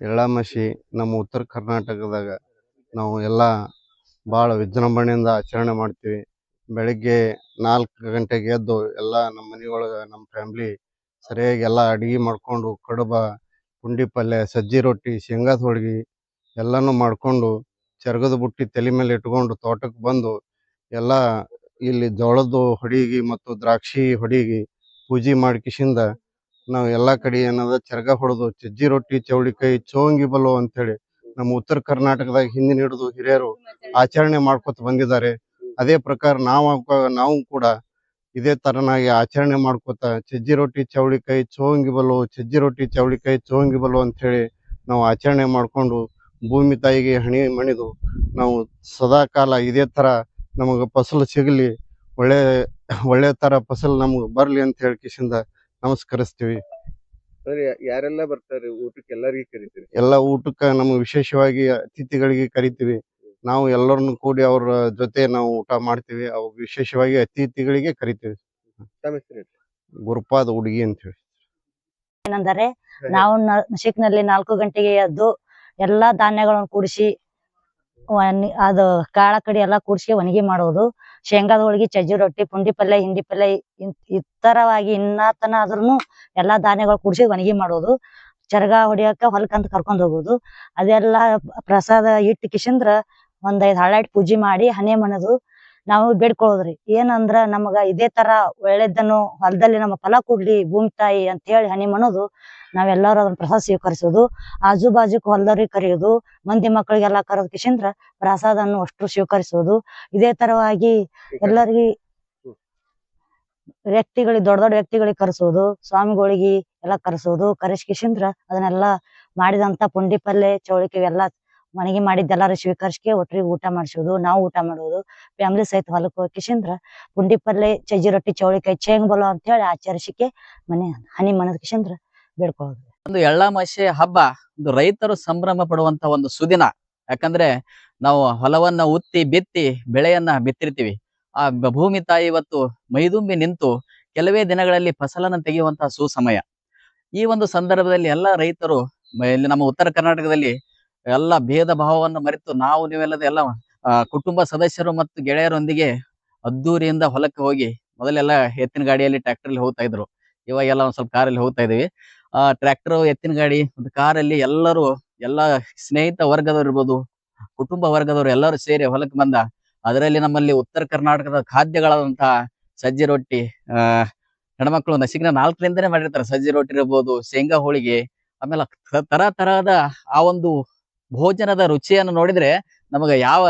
ಎಳ್ಳಾಮಾಸಿ ನಮ್ಮ ಉತ್ತರ ಕರ್ನಾಟಕದಾಗ ನಾವು ಎಲ್ಲ ಭಾಳ ವಿಜೃಂಭಣೆಯಿಂದ ಆಚರಣೆ ಮಾಡ್ತೀವಿ. ಬೆಳಗ್ಗೆ 4 ಗಂಟೆಗೆ ಎದ್ದು ಎಲ್ಲ ನಮ್ಮ ಮನೆಯೊಳಗೆ ನಮ್ಮ ಫ್ಯಾಮ್ಲಿ ಸರಿಯಾಗಿ ಎಲ್ಲ ಅಡುಗೆ ಮಾಡಿಕೊಂಡು ಕಡುಬು, ಪುಂಡಿ ಪಲ್ಯ, ಸಜ್ಜಿ ರೊಟ್ಟಿ, ಶೇಂಗಾದ ಹೋಳ್ಗೆ ಎಲ್ಲನೂ ಮಾಡಿಕೊಂಡು ಚರಗದ ಬುಟ್ಟಿ ತಲೆ ಮೇಲೆ ಇಟ್ಕೊಂಡು ತೋಟಕ್ಕೆ ಬಂದು ಎಲ್ಲ ಇಲ್ಲಿ ಜೋಳದ ಹೊಡಿಗೆ ಮತ್ತು ದ್ರಾಕ್ಷಿ ಹೊಡಿಗೆ ಪೂಜೆ ಮಾಡ್ಕಿಸಿಂದ ನಾವು ಎಲ್ಲ ಕಡೆ ಏನದ ಚರಗ ಹೊಡೆದು ಸಜ್ಜಿ ರೊಟ್ಟಿ, ಚೌಳಿಕಾಯಿ, ಚೋಂಗಿ ಬಲೋ ಅಂತೇಳಿ ನಮ್ಮ ಉತ್ತರ ಕರ್ನಾಟಕದಾಗ ಹಿಂದಿನ ಹಿಡಿದು ಹಿರಿಯರು ಆಚರಣೆ ಮಾಡ್ಕೊತ ಬಂದಿದ್ದಾರೆ. ಅದೇ ಪ್ರಕಾರ ನಾವು ಕೂಡ ಇದೇ ತರನಾಗಿ ಆಚರಣೆ ಮಾಡ್ಕೊತ ಸಜ್ಜಿ ರೊಟ್ಟಿ, ಚೌಳಿಕಾಯಿ, ಚೋಂಗಿ ಬಲೋ, ಸಜ್ಜಿ ರೊಟ್ಟಿ, ಚೌಳಿಕಾಯಿ, ಚೋಂಗಿ ಬಲೋ ಅಂತೇಳಿ ನಾವು ಆಚರಣೆ ಮಾಡಿಕೊಂಡು ಭೂಮಿ ತಾಯಿಗೆ ಹಣಿ ಮಣಿದು ನಾವು ಸದಾ ಕಾಲ ಇದೇ ಥರ ನಮಗೆ ಫಸಲು ಸಿಗಲಿ, ಒಳ್ಳೆ ಥರ ಫಸಲು ನಮ್ಗೆ ಬರಲಿ ಅಂತ ಹೇಳ್ಕಿಸಿಂದ ನಮಸ್ಕರಿಸ್ತೀವಿ. ಯಾರೆಲ್ಲ ಬರ್ತಾರೆ ಊಟಕ್ಕೆ? ಎಲ್ಲರಿಗೂ ಕರಿತೀರಿ? ಎಲ್ಲ ಊಟಕ್ಕೆ ನಮಗೆ ವಿಶೇಷವಾಗಿ ಅತಿಥಿಗಳಿಗೆ ಕರಿತೀವಿ. ನಾವು ಎಲ್ಲರನ್ನು ಕೂಡಿ ಅವ್ರ ಜೊತೆ ನಾವು ಊಟ ಮಾಡ್ತೀವಿ. ಅವು ವಿಶೇಷವಾಗಿ ಅತಿಥಿಗಳಿಗೆ ಕರಿತೀವಿ. ಗುರುಪಾದ ಹುಡುಗಿ ಅಂತ ಹೇಳಿ. ಏನಂದರೆ ನಾವು ನಶಿಕ್ನಲ್ಲಿ 4 ಗಂಟೆಗೆ ಎದ್ದು ಎಲ್ಲಾ ಧಾನ್ಯಗಳನ್ನು ಕೂಡಿಸಿ ಅದು ಕಾಳ ಕಡಿ ಎಲ್ಲಾ ಕೂಡಿಸಿ ಒಣಗಿ ಮಾಡೋದು. ಶೇಂಗಾದ ಹೋಳಿಗೆ, ಸಜ್ಜಿ ರೊಟ್ಟಿ, ಪುಂಡಿ ಪಲ್ಯ, ಹಿಂಡಿ ಪಲ್ಯ ಇತರವಾಗಿ ಇನ್ನತನ ಆದ್ರೂ ಎಲ್ಲಾ ಧಾನ್ಯಗಳು ಕೂಡಿಸಿ ಒಣಗಿ ಮಾಡೋದು. ಚರಗ ಹೊಡಿಯಕ ಹೊಲಕ್ಕಂತ ಕರ್ಕೊಂಡ್ ಹೋಗೋದು. ಅದೆಲ್ಲ ಪ್ರಸಾದ ಇಟ್ಟು ಕಿಶಂದ್ರ ಒಂದ್ 5 ಹಾಳ ಇಟ್ಟು ಪೂಜೆ ಮಾಡಿ ಹಣೆ ಮಣದು ನಾವು ಬೇಡ್ಕೊಳ್ಳೋದ್ರಿ. ಏನಂದ್ರ ನಮಗ ಇದೇ ತರ ಒಳ್ಳೇದನ್ನು ಹೊಲದಲ್ಲಿ ನಮ್ಮ ಫಲ ಕೊಡ್ಲಿ ಭೂಮಿ ತಾಯಿ ಅಂತ ಹೇಳಿ ಹಣೆ ಮಣದು ನಾವೆಲ್ಲರೂ ಅದನ್ನ ಪ್ರಸಾದ ಸ್ವೀಕರಿಸೋದು. ಆಜು ಬಾಜುಕ್ ಹೊಲದವ್ರಿಗೆ ಕರೆಯೋದು, ಮಂದಿ ಮಕ್ಕಳಿಗೆಲ್ಲಾ ಕರೆದ್ ಕಿಶಂದ್ರ ಪ್ರಸಾದನ್ನು ಅಷ್ಟು ಸ್ವೀಕರಿಸೋದು. ಇದೇ ತರವಾಗಿ ಎಲ್ಲರಿಗೆ ವ್ಯಕ್ತಿಗಳಿಗೆ ದೊಡ್ಡ ವ್ಯಕ್ತಿಗಳಿಗೆ ಕರೆಸೋದು, ಸ್ವಾಮಿಗಳಿಗೆ ಎಲ್ಲಾ ಕರೆಸೋದು. ಕರೆಸ್ಕಿಶಂದ್ರ ಅದನ್ನೆಲ್ಲಾ ಮಾಡಿದಂತ ಪುಂಡಿ ಪಲ್ಲೆ, ಚೌಳಿಕೆ ಎಲ್ಲಾ ಮನೆಗೆ ಮಾಡಿದ್ದೆಲ್ಲಾರು ಸ್ವೀಕರಿಸ್ಕೆ ಒಟ್ಟಿಗೆ ಊಟ ಮಾಡಿಸೋದು. ನಾವು ಊಟ ಮಾಡೋದು. ಫ್ಯಾಮಿಲಿ ಸಹಿತ ಹೊಲಕ್ಕೆ ಹೋಗಿಸಿಂದ್ರ ಪುಂಡಿ ಪಲ್ಲೆ, ಸಜ್ಜಿ ರೊಟ್ಟಿ, ಚೌಳಿಕಾಯಿ, ಚೇಂಗ್ ಬಲೋ ಅಂತ ಹೇಳಿ ಆಚರಿಸಿಕೆ ಮನೆ ಹನಿ ಮನದ ಕಿಶಂದ್ರ ಬೇಡ್ಕೊಳ್ಳೋದು. ಒಂದು ಎಳ್ಳಾಮಾಸೆ ಹಬ್ಬ ಒಂದು ರೈತರು ಸಂಭ್ರಮ ಪಡುವಂತ ಒಂದು ಸುದಿನ. ಯಾಕಂದ್ರೆ ನಾವು ಹೊಲವನ್ನ ಉತ್ತಿ ಬಿತ್ತಿ ಬೆಳೆಯನ್ನ ಬಿತ್ತಿರ್ತೀವಿ. ಆ ಭೂಮಿ ತಾಯಿ ಇವತ್ತು ಮೈದುಂಬಿ ನಿಂತು ಕೆಲವೇ ದಿನಗಳಲ್ಲಿ ಫಸಲನ್ನ ತೆಗೆಯುವಂತಹ ಸುಸಮಯ. ಈ ಒಂದು ಸಂದರ್ಭದಲ್ಲಿ ಎಲ್ಲಾ ರೈತರು ಇಲ್ಲಿ ನಮ್ಮ ಉತ್ತರ ಕರ್ನಾಟಕದಲ್ಲಿ ಎಲ್ಲ ಭೇದ ಭಾವವನ್ನು ಮರೆತು ನಾವು ನೀವೆಲ್ಲದ ಎಲ್ಲ ಕುಟುಂಬ ಸದಸ್ಯರು ಮತ್ತು ಗೆಳೆಯರೊಂದಿಗೆ ಅದ್ದೂರಿಯಿಂದ ಹೊಲಕ್ಕೆ ಹೋಗಿ, ಮೊದಲೆಲ್ಲ ಎತ್ತಿನ ಗಾಡಿಯಲ್ಲಿ ಟ್ರ್ಯಾಕ್ಟರ್ಲಿ ಹೋಗ್ತಾ ಇದ್ರು. ಇವಾಗೆಲ್ಲ ಒಂದ್ ಸ್ವಲ್ಪ ಕಾರಲ್ಲಿ ಹೋಗ್ತಾ ಇದೀವಿ. ಟ್ರ್ಯಾಕ್ಟರ್, ಎತ್ತಿನ ಗಾಡಿ ಒಂದು ಕಾರಲ್ಲಿ ಎಲ್ಲರೂ ಎಲ್ಲ ಸ್ನೇಹಿತ ವರ್ಗದವ್ರು ಇರ್ಬೋದು, ಕುಟುಂಬ ವರ್ಗದವ್ರು ಎಲ್ಲರೂ ಸೇರಿ ಹೊಲಕ್ಕೆ ಬಂದ. ಅದರಲ್ಲಿ ನಮ್ಮಲ್ಲಿ ಉತ್ತರ ಕರ್ನಾಟಕದ ಖಾದ್ಯಗಳಾದಂತಹ ಸಜ್ಜಿ ರೊಟ್ಟಿ, ಹೆಣ್ಮಕ್ಳು ನಸಿಕಿನ 4ರಿಂದನೇ ಮಾಡಿರ್ತಾರೆ. ಸಜ್ಜಿ ರೊಟ್ಟಿ ಇರ್ಬೋದು, ಶೇಂಗಾ ಹೋಳಿಗೆ, ಆಮೇಲೆ ತರಹದ ಆ ಒಂದು ಭೋಜನದ ರುಚಿಯನ್ನು ನೋಡಿದ್ರೆ ನಮಗ ಯಾವ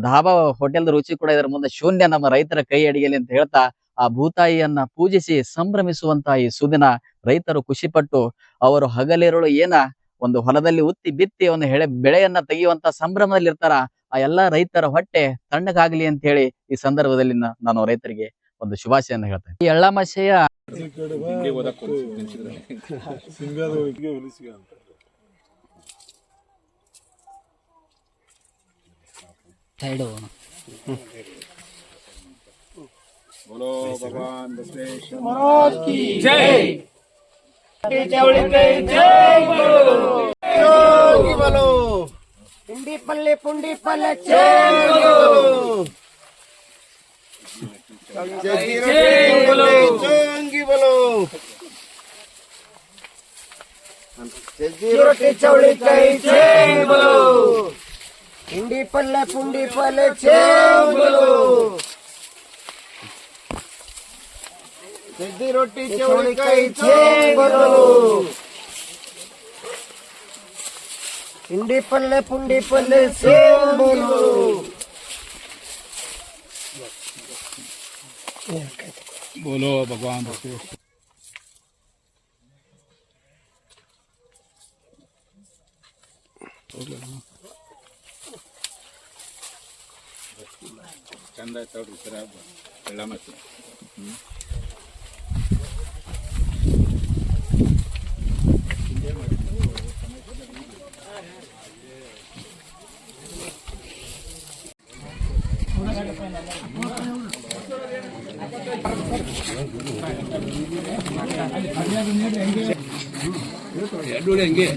ಧಾಬಾ ಹೋಟೆಲ್ದ ರುಚಿ ಕೂಡ ಇದರ ಮುಂದೆ ಶೂನ್ಯ ನಮ್ಮ ರೈತರ ಕೈ ಅಡಿಗೆಲಿ ಅಂತ ಹೇಳ್ತಾ ಆ ಭೂತಾಯಿಯನ್ನ ಪೂಜಿಸಿ ಸಂಭ್ರಮಿಸುವಂತಹ ಈ ಸುದಿನ ರೈತರು ಖುಷಿಪಟ್ಟು ಅವರು ಹಗಲಿರುಳು ಒಂದು ಹೊಲದಲ್ಲಿ ಉತ್ತಿ ಬಿತ್ತಿ ಒಂದು ಬೆಳೆಯನ್ನ ತೆಗೆಯುವಂತ ಸಂಭ್ರಮದಲ್ಲಿ ಇರ್ತಾರ. ಆ ಎಲ್ಲಾ ರೈತರ ಹೊಟ್ಟೆ ತಣ್ಣಗಾಗ್ಲಿ ಅಂತ ಹೇಳಿ ಈ ಸಂದರ್ಭದಲ್ಲಿ ನಾನು ರೈತರಿಗೆ ಒಂದು ಶುಭಾಶಯನ್ನ ಹೇಳ್ತೇನೆ. ಈ ಎಳ್ಳಾಮಾಸೆಯ बोलो भगवान बसवेश्वर महाराज की जय। चौलिकाई जय बोलो, चोंगी बोलो, पुंडी पल्ले जय बोलो, जय बोलो, चोंगी बोलो, सज्जी रोटी चौलिकाई जय बोलो, पुंडी पल्ले जय बोलो, सज्जी रोटी चौलिकाई जय बोलो, पुंडी पल्ले जय बोलो, बोलो भगवान बसवेश्वर। ಚಂದ ಆಯ್ತು ಸರ ಎಲ್ಲ ಮತ್ತೆ. ಹೆಂಗೆ